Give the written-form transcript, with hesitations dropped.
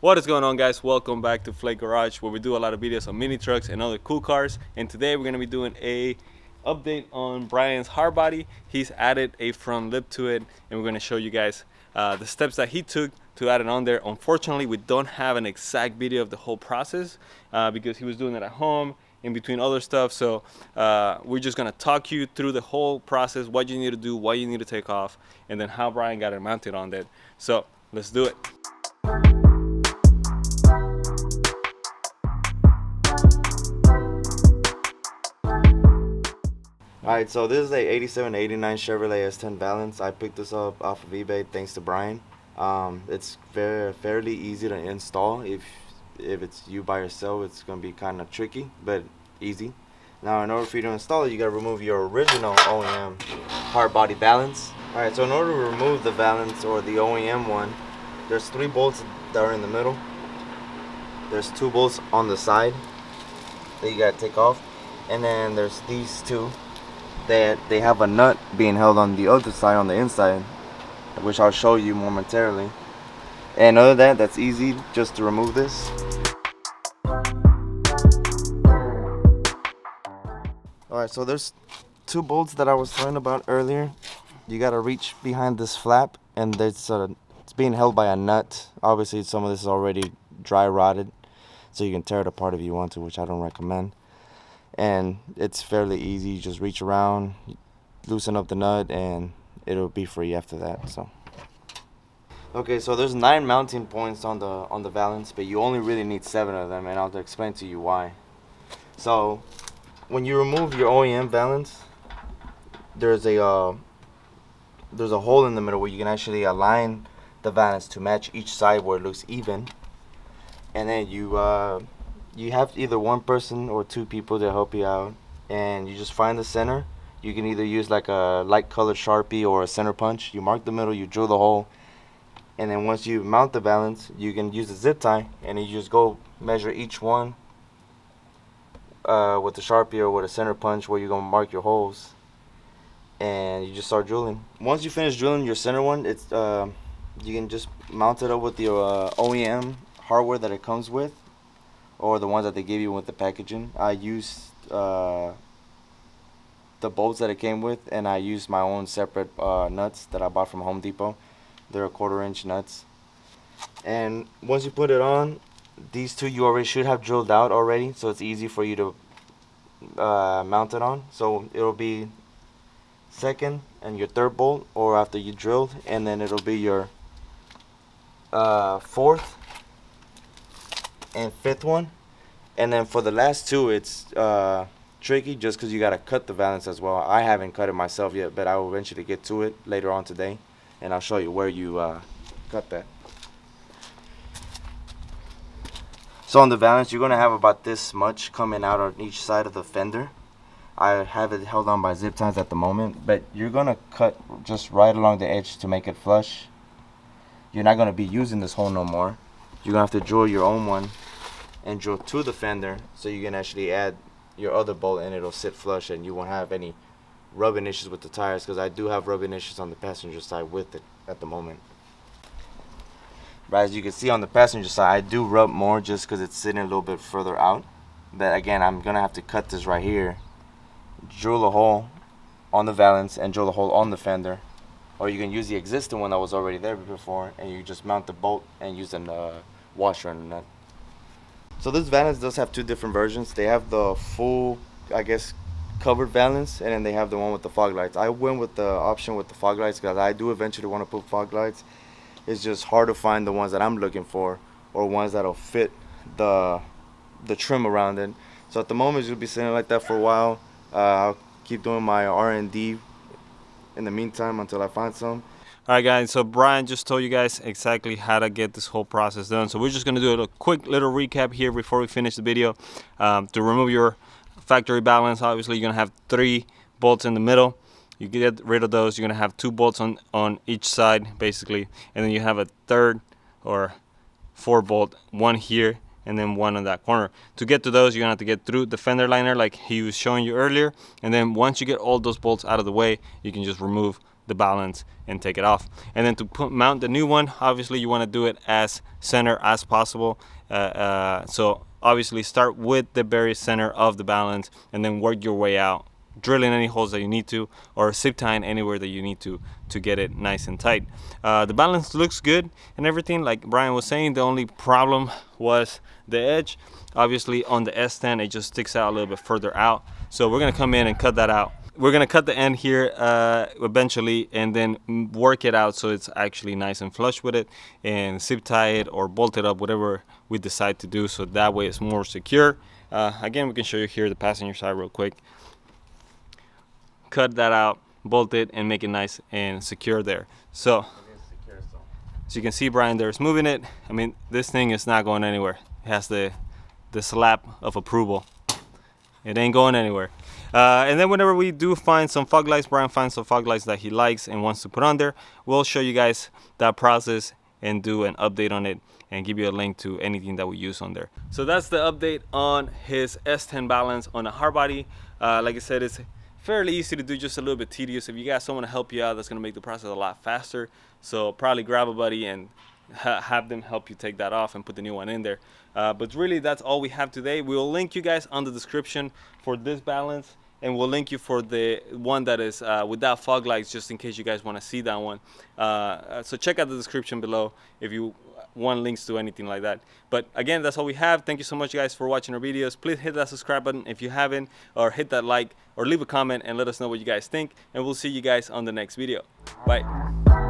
What is going on, guys? Welcome back to Flake Garage, where we do a lot of videos on mini trucks and other cool cars. And today we're going to be doing a update on Brian's Hardbody. He's added a front lip to it, and we're going to show you guys the steps that he took to add it on there. Unfortunately, we don't have an exact video of the whole process because he was doing it at home in between other stuff. So we're just going to talk you through the whole process, what you need to do, what you need to take off, and then how Brian got it mounted on there. So let's do it. Alright, so this is a 87 89 Chevrolet S10 Valance. I picked this up off of eBay thanks to Brian. It's fairly easy to install. If it's you by yourself, it's going to be kind of tricky, but easy. Now, in order for you to install it, you got to remove your original OEM Hardbody Valance. Alright, so in order to remove the Valance or the OEM one, there's 3 bolts that are in the middle. There's 2 bolts on the side that you got to take off. And then there's these 2. They have a nut being held on the other side, on the inside, which I'll show you momentarily. And other than that, that's easy just to remove this. Alright, so there's 2 bolts that I was talking about earlier. You gotta reach behind this flap, and it's being held by a nut. Obviously, some of this is already dry rotted, so you can tear it apart if you want to, which I don't recommend. And it's fairly easy. You just reach around, loosen up the nut, and it'll be free after that. So okay, so there's 9 mounting points on the Valance, but you only really need 7 of them, and I'll explain to you why. So when you remove your OEM Valance, there's a hole in the middle where you can actually align the Valance to match each side where it looks even, and then you have either one person or 2 people to help you out, and you just find the center. You can either use like a light colored Sharpie or a center punch. You mark the middle, you drill the hole, and then once you mount the Valance, you can use a zip tie, and you just go measure each one with the Sharpie or with a center punch where you're going to mark your holes, and you just start drilling. Once you finish drilling your center one, it's you can just mount it up with your OEM hardware that it comes with, or the ones that they give you with the packaging. I used the bolts that it came with, and I used my own separate nuts that I bought from Home Depot. They're 1/4 inch nuts. And once you put it on, these 2 you already should have drilled out already, so it's easy for you to mount it on. So it'll be 2nd and your 3rd bolt, or after you drilled, and then it'll be your 4th and 5th one. And then for the last 2, it's tricky just because you got to cut the Valance as well. I haven't cut it myself yet, but I will eventually get to it later on today, and I'll show you where you cut that. So on the Valance, you're going to have about this much coming out on each side of the fender. I have it held on by zip ties at the moment, but you're going to cut just right along the edge to make it flush. You're not going to be using this hole no more. You're going to have to drill your own one and drill to the fender, so you can actually add your other bolt and it'll sit flush, and you won't have any rubbing issues with the tires, because I do have rubbing issues on the passenger side with it at the moment. But as you can see on the passenger side, I do rub more just because it's sitting a little bit further out. But again, I'm going to have to cut this right here, drill a hole on the Valance, and drill a hole on the fender. Or you can use the existing one that was already there before, and you just mount the bolt and use a washer and a nut. So this Valance does have 2 different versions. They have the full, I guess, covered Valance, and then they have the one with the fog lights. I went with the option with the fog lights because I do eventually want to put fog lights. It's just hard to find the ones that I'm looking for, or ones that'll fit the trim around it. So at the moment, it's going to be sitting like that for a while. I'll keep doing my R&D in the meantime until I find some. Alright, guys, so Brian just told you guys exactly how to get this whole process done. So we're just going to do a quick little recap here before we finish the video. To remove your factory Valance, obviously you're going to have 3 bolts in the middle. You get rid of those. You're going to have 2 bolts on each side, basically. And then you have a 3rd or 4 bolt, one here and then one on that corner. To get to those, you're going to have to get through the fender liner like he was showing you earlier. And then once you get all those bolts out of the way, you can just remove the balance and take it off. And then to mount the new one, obviously you want to do it as center as possible. So obviously start with the very center of the balance and then work your way out, drilling any holes that you need to, or zip tying anywhere that you need to get it nice and tight. The balance looks good and everything, like Brian was saying. The only problem was the edge. Obviously on the S10 it just sticks out a little bit further out, so we're gonna come in and cut that out. We're gonna cut the end here eventually, and then work it out so it's actually nice and flush with it, and zip tie it or bolt it up, whatever we decide to do, so that way it's more secure. Again, we can show you here the passenger side real quick. Cut that out, bolt it, and make it nice and secure there. So as you can see, Brian there's moving it. I mean, this thing is not going anywhere. It has the slap of approval. It ain't going anywhere. And then whenever we do find some fog lights, Brian finds some fog lights that he likes and wants to put on there, we'll show you guys that process and do an update on it and give you a link to anything that we use on there. So that's the update on his S10 Valance on a hardbody. Like I said, it's fairly easy to do, just a little bit tedious. If you got someone to help you out, that's gonna make the process a lot faster. So probably grab a buddy and have them help you take that off and put the new one in there. But really that's all we have today. We will link you guys on the description for this Valance, and we'll link you for the one that is without fog lights, just in case you guys want to see that one. So check out the description below if you want links to anything like that. But again, that's all we have. Thank you so much guys for watching our videos. Please hit that subscribe button if you haven't, or hit that like, or leave a comment and let us know what you guys think, and we'll see you guys on the next video. Bye.